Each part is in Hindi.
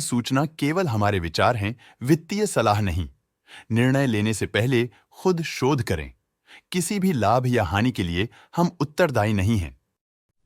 सूचना केवल हमारे विचार हैं, वित्तीय सलाह नहीं। निर्णय लेने से पहले खुद शोध करें। किसी भी लाभ या हानि के लिए हम उत्तरदायी नहीं हैं।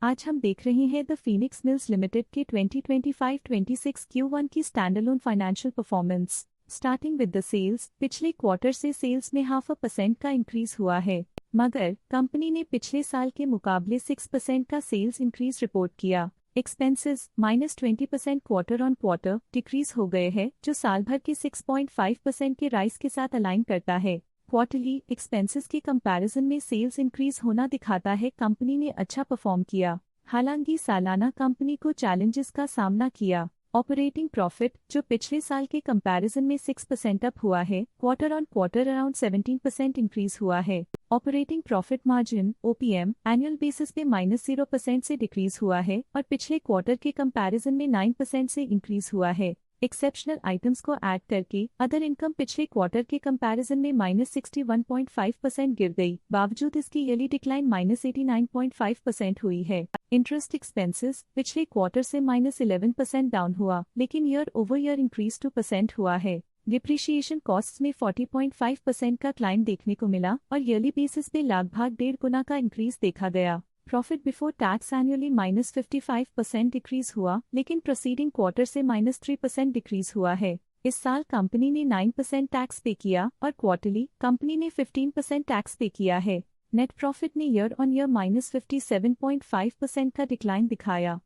आज हम देख रहे हैं द फीनिक्स मिल्स लिमिटेड के 2025-26 Q1 की standalone financial performance. Starting with the sales, पिछले क्वार्टर से सेल्स में 0.5% का इंक्रीज हुआ है, मगर कंपनी ने पिछले साल के मुकाबले 6% का सेल्स इंक्रीज रिपोर्ट किया। Expenses -20% quarter on quarter decrease हो गए हैं, जो साल भर के 6.5% के राइज के साथ अलाइन करता है। क्वार्टरली एक्सपेंसेस के कंपैरिजन में सेल्स इंक्रीज होना दिखाता है कंपनी ने अच्छा परफॉर्म किया। हालांकि सालाना कंपनी को चैलेंजेस का सामना किया। ऑपरेटिंग प्रॉफिट, जो पिछले साल के कंपैरिजन में 6% अप हुआ है, quarter on quarter around 17% increase हुआ है। Operating profit margin OPM annual basis पे -0% से डिक्रीज हुआ है और पिछले क्वार्टर के कंपैरिजन में 9% से इंक्रीज हुआ है। एक्सेप्शनल आइटम्स को ऐड करके अदर इनकम पिछले क्वार्टर के कंपैरिजन में -61.5% गिर गई, बावजूद इसकी ईयरली डिक्लाइन -89.5% हुई है। इंटरेस्ट एक्सपेंसेस पिछले क्वार्टर से -11% डाउन हुआ, लेकिन ईयर ओवर ईयर इंक्रीज 2% हुआ है। डिप्रिशिएशन कॉस्ट्स में 40.5% का क्लाइम देखने को मिला और ईयरली बेसिस पे लगभग 1.5 गुना का इंक्रीज देखा गया। Profit before tax annually -55% decrease हुआ, लेकिन प्रोसीडिंग क्वार्टर से -3% डिक्रीज हुआ है। इस साल कंपनी ने 9% टैक्स पे किया और क्वार्टरली कंपनी ने 15% टैक्स पे किया है। नेट प्रॉफिट ने ईयर ऑन ईयर -57.5% का डिक्लाइन दिखाया,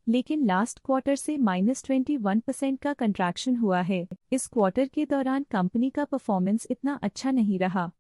लेकिन लास्ट क्वार्टर से -21% का कंट्रैक्शन हुआ है। इस क्वार्टर के दौरान कंपनी का परफॉर्मेंस इतना अच्छा नहीं रहा।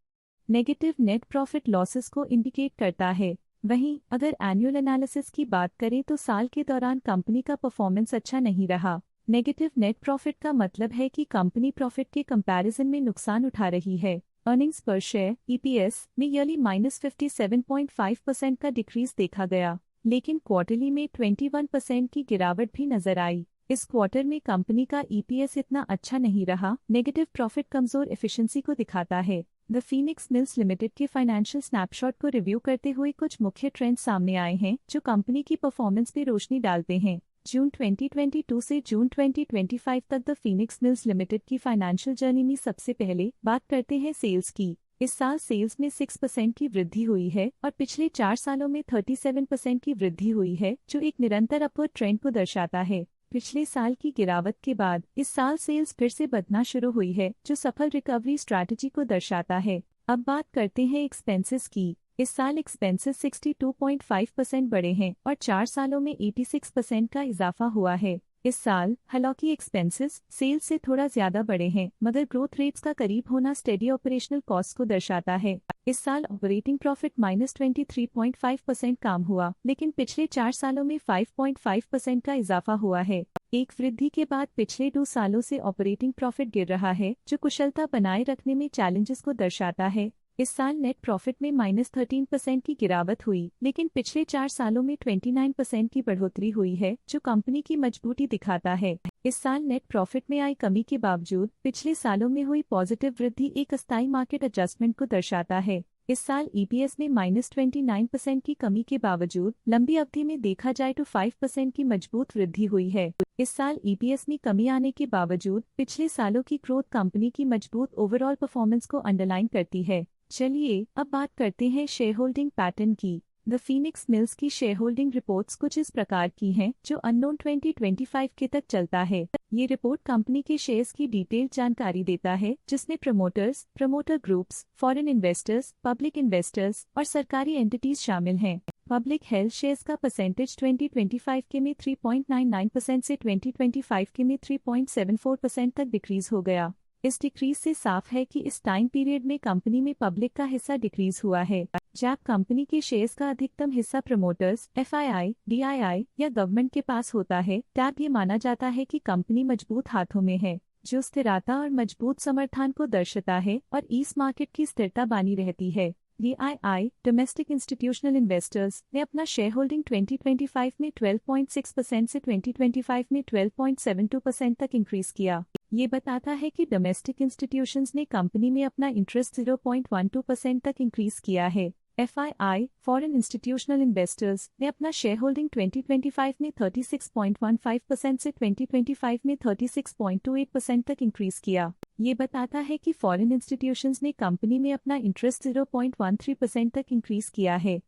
नेगेटिव नेट प्रॉफिट लॉसेस को इंडिकेट करता है। वहीं अगर एनुअल एनालिसिस की बात करें तो साल के दौरान कंपनी का परफॉर्मेंस अच्छा नहीं रहा। नेगेटिव नेट प्रॉफिट का मतलब है कि कंपनी प्रॉफिट के कंपैरिजन में नुकसान उठा रही है। अर्निंग्स पर शेयर EPS में ईयरली -57.5% का डिक्रीज देखा गया, लेकिन क्वार्टरली में 21% की गिरावट भी नजर आई। इस क्वार्टर में कंपनी का EPS इतना अच्छा नहीं रहा। नेगेटिव प्रॉफिट कमजोर एफिशिएंसी को दिखाता है। द फीनिक्स मिल्स लिमिटेड के फाइनेंशियल स्नैपशॉट को रिव्यू करते हुए कुछ मुख्य ट्रेंड्स सामने आए हैं जो कंपनी की परफॉर्मेंस पे रोशनी डालते हैं। जून 2022 से जून 2025 तक द फीनिक्स मिल्स लिमिटेड की फाइनेंशियल जर्नी में सबसे पहले बात करते हैं सेल्स की। इस साल सेल्स में 6% की वृद्धि हुई है और पिछले 4 सालों में 37% की वृद्धि हुई है, जो एक निरंतर अपवर्ड ट्रेंड को दर्शाता है। पिछले साल की गिरावट के बाद इस साल सेल्स फिर से बढ़ना शुरू हुई है, जो सफल रिकवरी स्ट्रैटेजी को दर्शाता है। अब बात करते हैं एक्सपेंसेस की। इस साल एक्सपेंसेस 62.5% बढ़े हैं और 4 सालों में 86% का इजाफा हुआ है। इस साल हालांकि एक्सपेंसेस सेल्स से थोड़ा ज्यादा बढ़े हैं, मगर ग्रोथ रेट्स का करीब होना स्टेडी ऑपरेशनल कॉस्ट को दर्शाता है। इस साल ऑपरेटिंग प्रॉफिट -23.5% काम हुआ, लेकिन पिछले 4 सालों में 5.5% का इजाफा हुआ है। एक वृद्धि के बाद पिछले 2 सालों से ऑपरेटिंग प्रॉफिट गिर रहा है, जो कुशलता बनाए रखने में चैलेंजेस को दर्शाता है। इस साल नेट प्रॉफिट में -13% की गिरावट हुई, लेकिन पिछले 4 सालों में 29% की बढ़ोतरी हुई है, जो कंपनी की मजबूती दिखाता है। इस साल नेट प्रॉफिट में आई कमी के बावजूद पिछले सालों में हुई पॉजिटिव वृद्धि एक अस्थायी मार्केट एडजस्टमेंट को दर्शाता है। इस साल EPS में -29% की कमी के बावजूद लंबी अवधि में देखा जाए तो 5% की मजबूत वृद्धि हुई है। इस साल EPS में कमी आने के बावजूद पिछले सालों की ग्रोथ कंपनी की मजबूत ओवरऑल परफॉर्मेंस को अंडरलाइन करती है। चलिए अब बात करते हैं शेयर होल्डिंग पैटर्न की। द फीनिक्स मिल्स की शेयर होल्डिंग रिपोर्ट्स कुछ इस प्रकार की हैं, जो अननोन 2025 के तक चलता है। ये रिपोर्ट कंपनी के शेयर्स की डिटेल्ड जानकारी देता है, जिसमें promoters, promoter groups, foreign investors, public investors और सरकारी एंटिटीज शामिल हैं। पब्लिक हेल्थ शेयर्स का परसेंटेज 2025 के में 3.99% से 2025 के में 3.74% तक डिक्रीज हो गया। इस डिक्रीज से साफ है कि इस टाइम पीरियड में कंपनी में पब्लिक का हिस्सा डिक्रीज हुआ है। जब कंपनी के शेयर्स का अधिकतम हिस्सा प्रमोटर्स, FII, DII या गवर्नमेंट के पास होता है, तब ये माना जाता है कि कंपनी मजबूत हाथों में है, जो स्थिरता और मजबूत समर्थन को दर्शाता है और इस मार्केट की स्थिरता बनी रहती है। DII डोमेस्टिक इंस्टीट्यूशनल इन्वेस्टर्स ने अपना शेयर होल्डिंग 2025 में 12.6% से 2025 में 12.72% तक इंक्रीज किया। ये बताता है कि डोमेस्टिक इंस्टीट्यूशंस ने कंपनी में अपना इंटरेस्ट 0.12% तक इंक्रीज किया है। FII, फॉरेन इंस्टीट्यूशनल इन्वेस्टर्स ने अपना शेयर होल्डिंग 2025 में 36.15% से 2025 में 36.28% तक इंक्रीज किया। ये बताता है कि फॉरेन इंस्टीट्यूशंस ने कंपनी में अपना इंटरेस्ट 0.13% तक इंक्रीज किया है।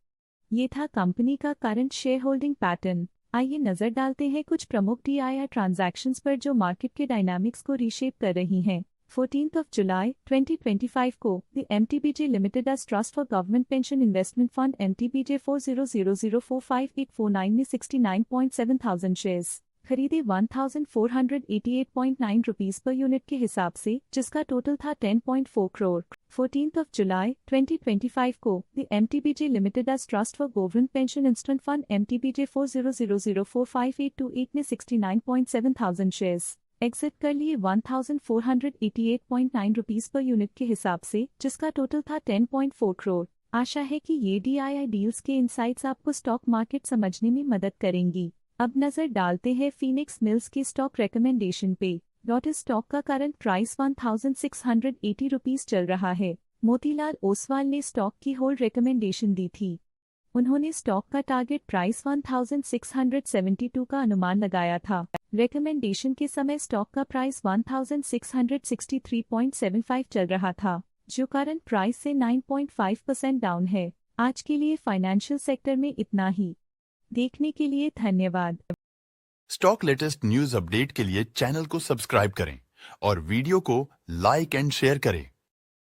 ये था कंपनी का करंट शेयर होल्डिंग पैटर्न। आइए नजर डालते हैं कुछ प्रमुख DII ट्रांजैक्शंस पर जो मार्केट के डायनामिक्स को रीशेप कर रही हैं। 14 जुलाई 2025 को the MTBJ limited as trust for government pension investment fund MTBJ 4000045849 ने 69.7 शेयर्स खरीदे 1488.9 रुपीस पर यूनिट के हिसाब से, जिसका टोटल था 10.4 करोड़। 14 जुलाई 2025 को the MTBJ limited as trust for government pension instant fund MTBJ 4000045828 ने 69.7 शेयर्स एग्जिट कर लिए 1488.9 रुपीस पर यूनिट के हिसाब से, जिसका टोटल था 10.4 करोड़। आशा है कि ये DII डील्स के इनसाइट्स आपको स्टॉक मार्केट समझने में मदद करेंगी। अब नजर डालते हैं फीनिक्स मिल्स की स्टॉक रिकमेंडेशन पे। इस स्टॉक का करंट प्राइस 1680 रुपीस चल रहा है। मोतीलाल ओसवाल ने स्टॉक की होल्ड रिकमेंडेशन दी थी। उन्होंने स्टॉक का टारगेट प्राइस 1672 का अनुमान लगाया था। रिकमेंडेशन के समय स्टॉक का प्राइस 1663.75 चल रहा था, जो करंट प्राइस से 9.5% डाउन है। आज के लिए फाइनेंशियल सेक्टर में इतना ही। देखने के लिए धन्यवाद। स्टॉक लेटेस्ट न्यूज अपडेट के लिए चैनल को सब्सक्राइब करें और वीडियो को लाइक एंड शेयर करें।